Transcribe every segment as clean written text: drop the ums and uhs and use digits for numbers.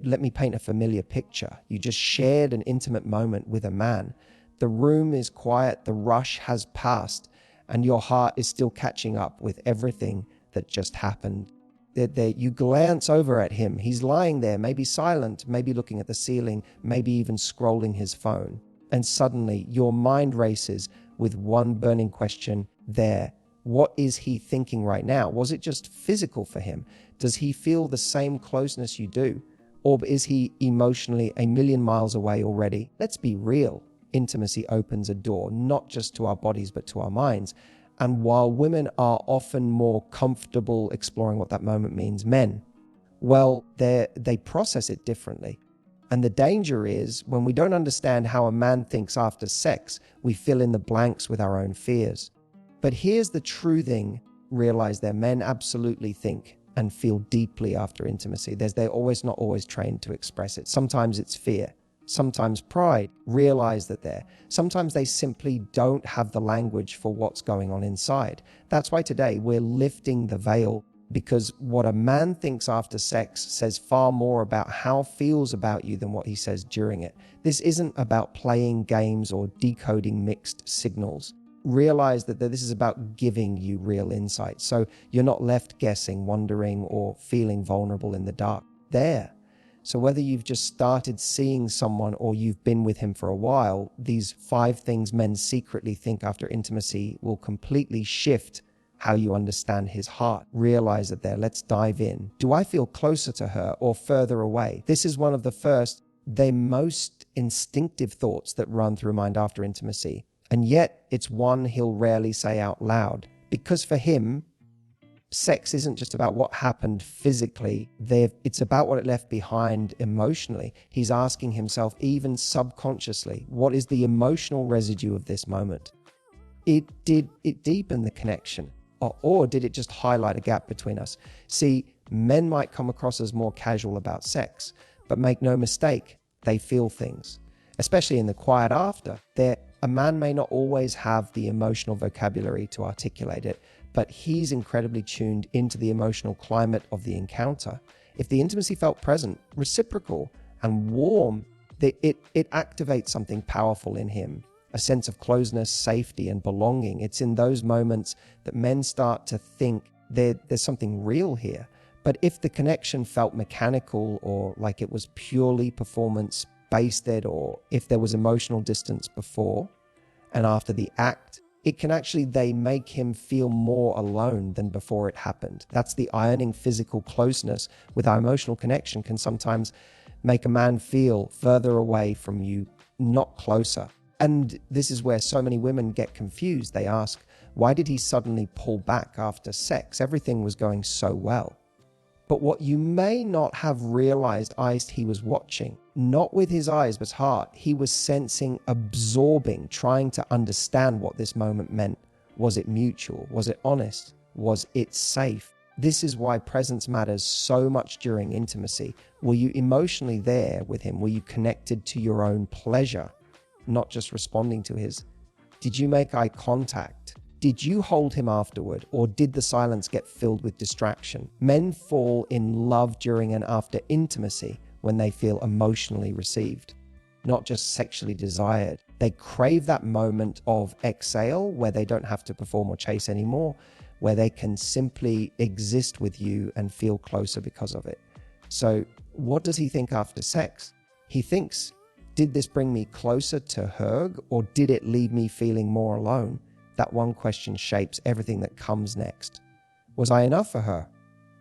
Let me paint a familiar picture. You just shared an intimate moment with a man. The room is quiet, the rush has passed, and your heart is still catching up with everything that just happened. You glance over at him. He's lying there, maybe silent, maybe looking at the ceiling, maybe even scrolling his phone. And suddenly your mind races with one burning question there. What is he thinking right now? Was it just physical for him? Does he feel the same closeness you do? Or is he emotionally a million miles away already? Let's be real. Intimacy opens a door, not just to our bodies, but to our minds. And while women are often more comfortable exploring what that moment means, men, well, they process it differently. And the danger is when we don't understand how a man thinks after sex, we fill in the blanks with our own fears. But here's the true thing. Realize that men absolutely think and feel deeply after intimacy. They're always not always trained to express it. Sometimes it's fear, sometimes pride. Realize that sometimes they simply don't have the language for what's going on inside. That's why today we're lifting the veil, because what a man thinks after sex says far more about how feels about you than what he says during it. This isn't about playing games or decoding mixed signals. Realize that this is about giving you real insight, so you're not left guessing, wondering, or feeling vulnerable in the dark. So whether you've just started seeing someone or you've been with him for a while, these 5 things men secretly think after intimacy will completely shift how you understand his heart. Realize that let's dive in. Do I feel closer to her or further away? This is one of the first, the most instinctive thoughts that run through mind after intimacy. And yet it's one he'll rarely say out loud, because for him, sex isn't just about what happened physically. It's about what it left behind emotionally. He's asking himself, even subconsciously, what is the emotional residue of this moment? Did it deepen the connection? Or did it just highlight a gap between us? See, men might come across as more casual about sex, but make no mistake, they feel things, especially in the quiet after. A man may not always have the emotional vocabulary to articulate it, but he's incredibly tuned into the emotional climate of the encounter. If the intimacy felt present, reciprocal, and warm, it activates something powerful in him, a sense of closeness, safety, and belonging. It's in those moments that men start to think there's something real here. But if the connection felt mechanical or like it was purely performance basted, or if there was emotional distance before and after the act, they make him feel more alone than before it happened. That's the ironing. Physical closeness with our emotional connection can sometimes make a man feel further away from you, not closer. And this is where so many women get confused. They ask, why did he suddenly pull back after sex? Everything was going so well. But what you may not have realized he was watching, not with his eyes, but heart. He was sensing, absorbing, trying to understand what this moment meant. Was it mutual? Was it honest? Was it safe? This is why presence matters so much during intimacy. Were you emotionally there with him? Were you connected to your own pleasure, not just responding to his? Did you make eye contact? Did you hold him afterward, or did the silence get filled with distraction? Men fall in love during and after intimacy when they feel emotionally received, not just sexually desired. They crave that moment of exhale where they don't have to perform or chase anymore, where they can simply exist with you and feel closer because of it. So what does he think after sex? He thinks, did this bring me closer to her, or did it leave me feeling more alone? That one question shapes everything that comes next. Was I enough for her?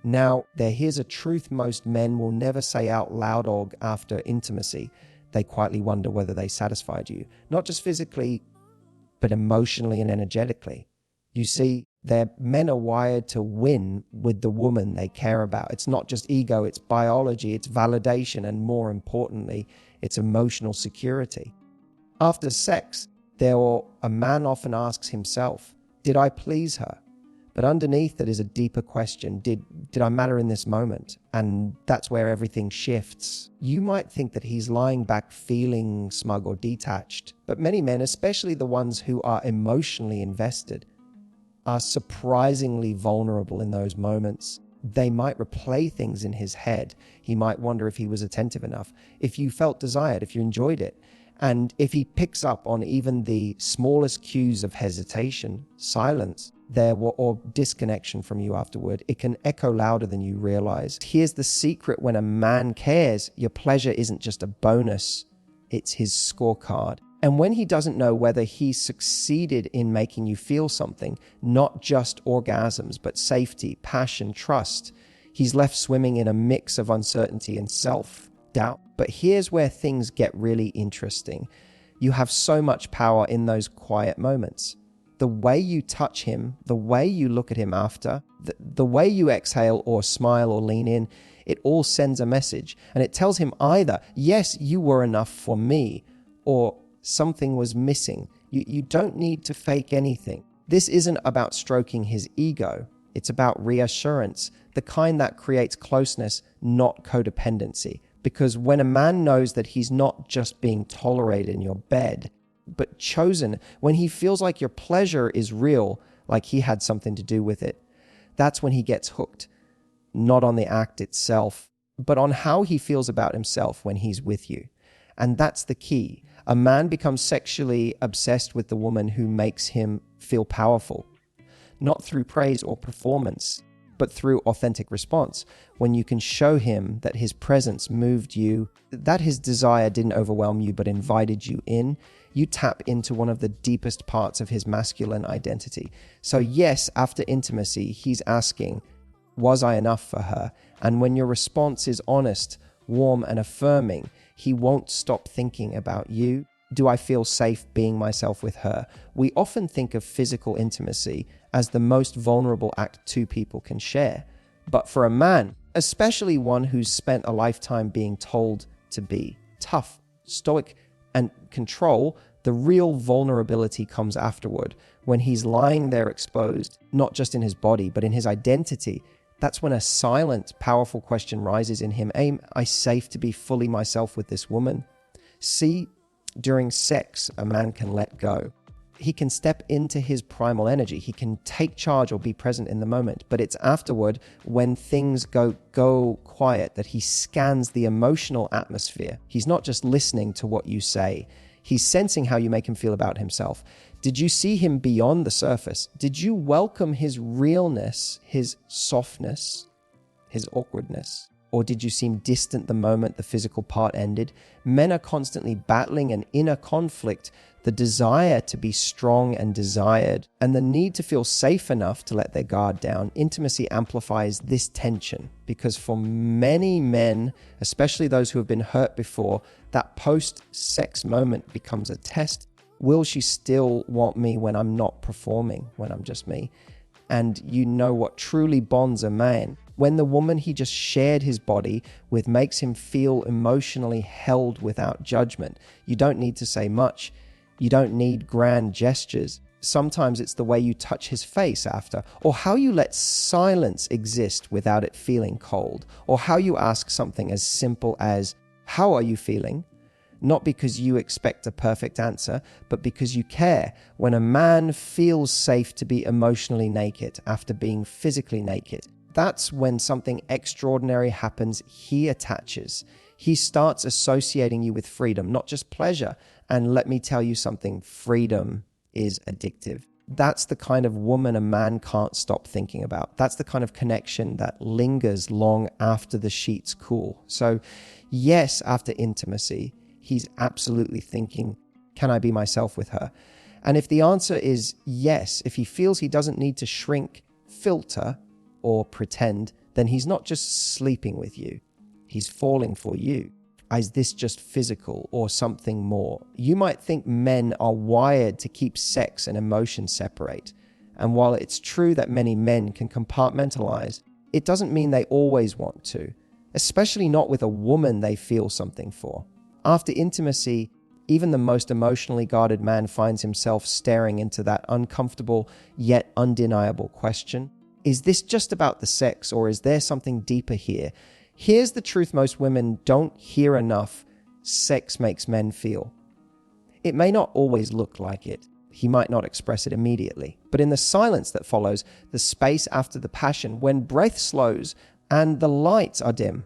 Now, here's a truth most men will never say out loud or after intimacy. They quietly wonder whether they satisfied you, not just physically, but emotionally and energetically. You see, men are wired to win with the woman they care about. It's not just ego, it's biology, it's validation, and more importantly, it's emotional security. After sex, a man often asks himself, did I please her? But underneath that is a deeper question. Did I matter in this moment? And that's where everything shifts. You might think that he's lying back feeling smug or detached, but many men, especially the ones who are emotionally invested, are surprisingly vulnerable in those moments. They might replay things in his head. He might wonder if he was attentive enough, if you felt desired, if you enjoyed it. And if he picks up on even the smallest cues of hesitation, silence, or disconnection from you afterward, it can echo louder than you realize. Here's the secret: when a man cares, your pleasure isn't just a bonus, it's his scorecard. And when he doesn't know whether he succeeded in making you feel something, not just orgasms, but safety, passion, trust, he's left swimming in a mix of uncertainty and self-doubt. But here's where things get really interesting. You have so much power in those quiet moments. The way you touch him, the way you look at him after, the way you exhale or smile or lean in, it all sends a message. And it tells him either, yes, you were enough for me, or something was missing. You don't need to fake anything. This isn't about stroking his ego. It's about reassurance, the kind that creates closeness, not codependency. Because when a man knows that he's not just being tolerated in your bed, but chosen, when he feels like your pleasure is real, like he had something to do with it, that's when he gets hooked. Not on the act itself, but on how he feels about himself when he's with you. And that's the key. A man becomes sexually obsessed with the woman who makes him feel powerful, not through praise or performance, but through authentic response. When you can show him that his presence moved you, that his desire didn't overwhelm you but invited you in, you tap into one of the deepest parts of his masculine identity. So yes, after intimacy, he's asking, was I enough for her? And when your response is honest, warm, and affirming, he won't stop thinking about you. Do I feel safe being myself with her? We often think of physical intimacy as the most vulnerable act two people can share. But for a man, especially one who's spent a lifetime being told to be tough, stoic, and control, the real vulnerability comes afterward, when he's lying there exposed, not just in his body, but in his identity. That's when a silent, powerful question rises in him. Am I safe to be fully myself with this woman? See, during sex, a man can let go. He can step into his primal energy. He can take charge or be present in the moment. But it's afterward, when things go quiet, that he scans the emotional atmosphere. He's not just listening to what you say. He's sensing how you make him feel about himself. Did you see him beyond the surface? Did you welcome his realness, his softness, his awkwardness? Or did you seem distant the moment the physical part ended? Men are constantly battling an inner conflict, the desire to be strong and desired, and the need to feel safe enough to let their guard down. Intimacy amplifies this tension, because for many men, especially those who have been hurt before, that post-sex moment becomes a test. Will she still want me when I'm not performing, when I'm just me? And you know what truly bonds a man? When the woman he just shared his body with makes him feel emotionally held without judgment. You don't need to say much. You don't need grand gestures. Sometimes it's the way you touch his face after, or how you let silence exist without it feeling cold, or how you ask something as simple as, "How are you feeling?" Not because you expect a perfect answer, but because you care. When a man feels safe to be emotionally naked after being physically naked, that's when something extraordinary happens. He attaches. He starts associating you with freedom, not just pleasure. And let me tell you something, freedom is addictive. That's the kind of woman a man can't stop thinking about. That's the kind of connection that lingers long after the sheets cool. So yes, after intimacy, he's absolutely thinking, can I be myself with her? And if the answer is yes, if he feels he doesn't need to shrink, filter, or pretend, then he's not just sleeping with you. He's falling for you. Is this just physical or something more? You might think men are wired to keep sex and emotion separate. And while it's true that many men can compartmentalize, it doesn't mean they always want to, especially not with a woman they feel something for. After intimacy, even the most emotionally guarded man finds himself staring into that uncomfortable yet undeniable question. Is this just about the sex, or is there something deeper here? Here's the truth most women don't hear enough. Sex makes men feel. It may not always look like it. He might not express it immediately. But in the silence that follows, the space after the passion, when breath slows and the lights are dim,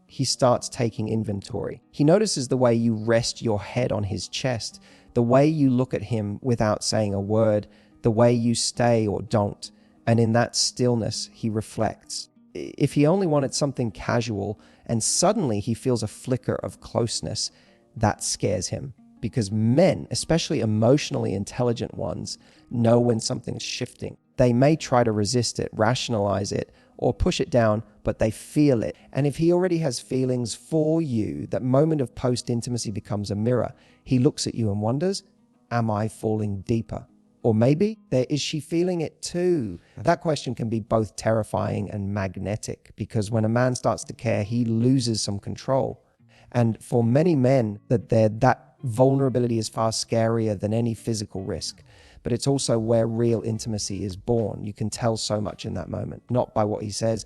he starts taking inventory. He notices the way you rest your head on his chest, the way you look at him without saying a word, the way you stay or don't. And in that stillness, he reflects. If he only wanted something casual and suddenly he feels a flicker of closeness, that scares him. Because men, especially emotionally intelligent ones, know when something's shifting. They may try to resist it, rationalize it, or push it down, but they feel it. And if he already has feelings for you, that moment of post-intimacy becomes a mirror. He looks at you and wonders, am I falling deeper? Or maybe, is she feeling it too? That question can be both terrifying and magnetic, because when a man starts to care, he loses some control. And for many men, that vulnerability is far scarier than any physical risk. But it's also where real intimacy is born. You can tell so much in that moment, not by what he says,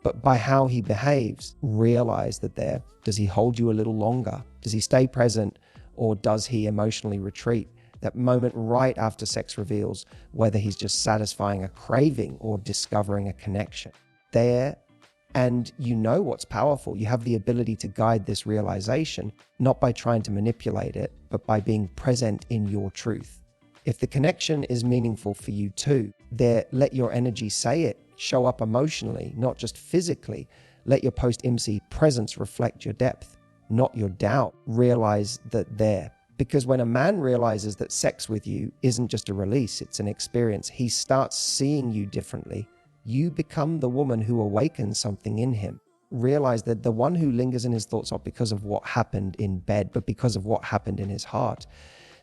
but by how he behaves. Realize that does he hold you a little longer? Does he stay present, or does he emotionally retreat? That moment right after sex reveals whether he's just satisfying a craving or discovering a connection. And you know what's powerful. You have the ability to guide this realization, not by trying to manipulate it, but by being present in your truth. If the connection is meaningful for you too, let your energy say it. Show up emotionally, not just physically. Let your post-IMSI presence reflect your depth, not your doubt. Realize that because when a man realizes that sex with you isn't just a release, it's an experience, he starts seeing you differently. You become the woman who awakens something in him. Realize that the one who lingers in his thoughts not because of what happened in bed, but because of what happened in his heart.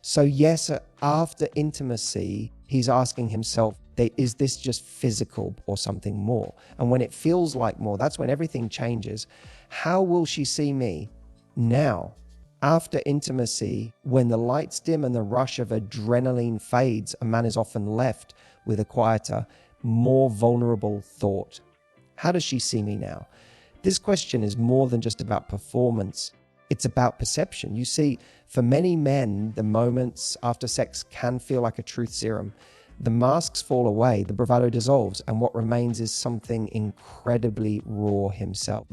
So yes, after intimacy, he's asking himself, is this just physical or something more? And when it feels like more, that's when everything changes. How will she see me now? After intimacy, when the lights dim and the rush of adrenaline fades, a man is often left with a quieter, more vulnerable thought. How does she see me now? This question is more than just about performance. It's about perception. You see, for many men, the moments after sex can feel like a truth serum. The masks fall away, the bravado dissolves, and what remains is something incredibly raw himself.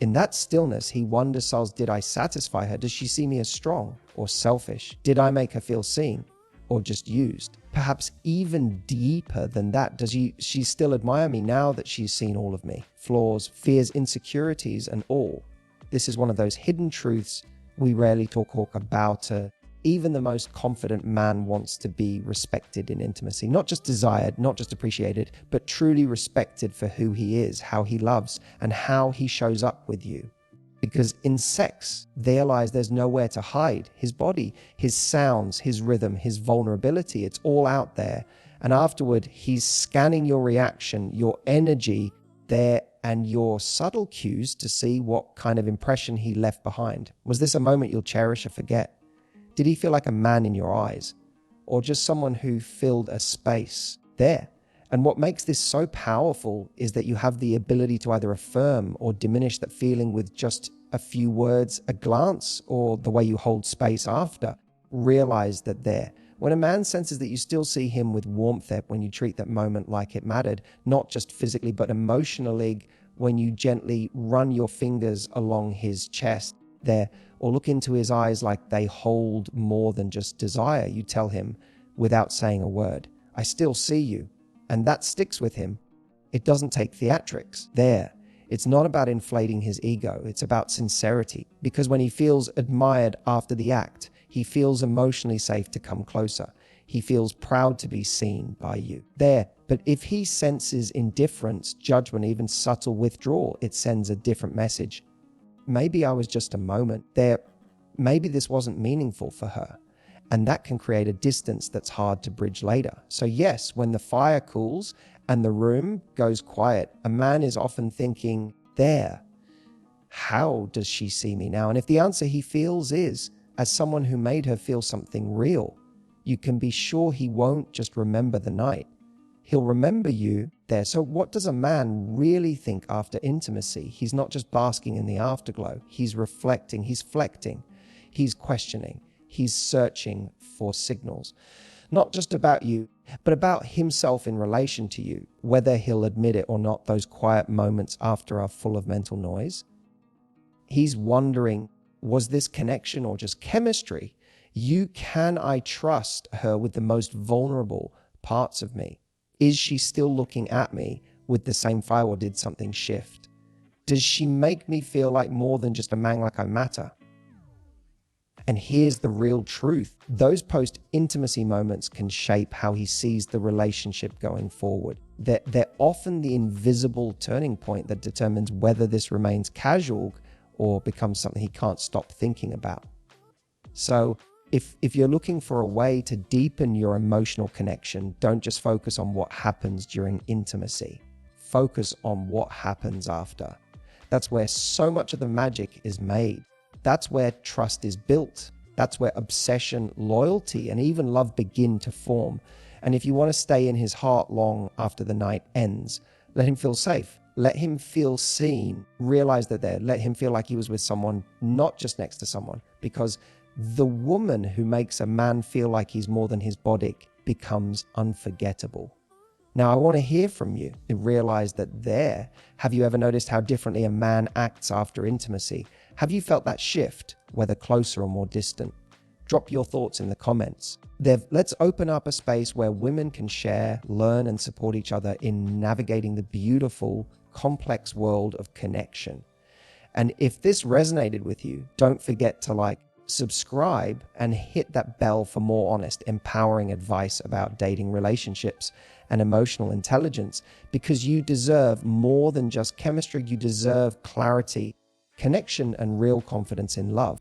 In that stillness, he wonders, did I satisfy her? Does she see me as strong or selfish? Did I make her feel seen or just used? Perhaps even deeper than that, does she still admire me now that she's seen all of me? Flaws, fears, insecurities, and all. This is one of those hidden truths we rarely talk about. Even the most confident man wants to be respected in intimacy. Not just desired, not just appreciated, but truly respected for who he is, how he loves, and how he shows up with you. Because in sex, there's nowhere to hide. His body, his sounds, his rhythm, his vulnerability, it's all out there. And afterward, he's scanning your reaction, your energy there, and your subtle cues to see what kind of impression he left behind. Was this a moment you'll cherish or forget? Did he feel like a man in your eyes, or just someone who filled a space there? And what makes this so powerful is that you have the ability to either affirm or diminish that feeling with just a few words, a glance, or the way you hold space after. Realize that when a man senses that you still see him with warmth when you treat that moment like it mattered, not just physically, but emotionally, when you gently run your fingers along his chest or look into his eyes like they hold more than just desire, you tell him without saying a word, I still see you. And that sticks with him. It doesn't take theatrics. It's not about inflating his ego. It's about sincerity. Because when he feels admired after the act, he feels emotionally safe to come closer. He feels proud to be seen by you. But if he senses indifference, judgment, even subtle withdrawal, it sends a different message. Maybe I was just a moment. Maybe this wasn't meaningful for her. And that can create a distance that's hard to bridge later. So yes, when the fire cools and the room goes quiet, a man is often thinking, how does she see me now? And if the answer he feels is, as someone who made her feel something real, you can be sure he won't just remember the night. He'll remember you there. So what does a man really think after intimacy? He's not just basking in the afterglow. He's reflecting, he's flecting, he's questioning. he's searching for signals, not just about you, but about himself in relation to you, whether he'll admit it or not. Those quiet moments after are full of mental noise. He's wondering, was this connection or just chemistry? Can I trust her with the most vulnerable parts of me? Is she still looking at me with the same fire, or did something shift? Does she make me feel like more than just a man, like I matter? And here's the real truth. Those post-intimacy moments can shape how he sees the relationship going forward. They're often the invisible turning point that determines whether this remains casual or becomes something he can't stop thinking about. So if you're looking for a way to deepen your emotional connection, don't just focus on what happens during intimacy. Focus on what happens after. That's where so much of the magic is made. That's where trust is built. That's where obsession, loyalty, and even love begin to form. And if you want to stay in his heart long after the night ends, let him feel safe. Let him feel seen. Realize that let him feel like he was with someone, not just next to someone. Because the woman who makes a man feel like he's more than his body becomes unforgettable. Now, I want to hear from you and realize that have you ever noticed how differently a man acts after intimacy? Have you felt that shift, whether closer or more distant? Drop your thoughts in the comments. Let's open up a space where women can share, learn, and support each other in navigating the beautiful, complex world of connection. And if this resonated with you, don't forget to subscribe and hit that bell for more honest, empowering advice about dating, relationships, and emotional intelligence, because you deserve more than just chemistry. You deserve clarity, connection, and real confidence in love.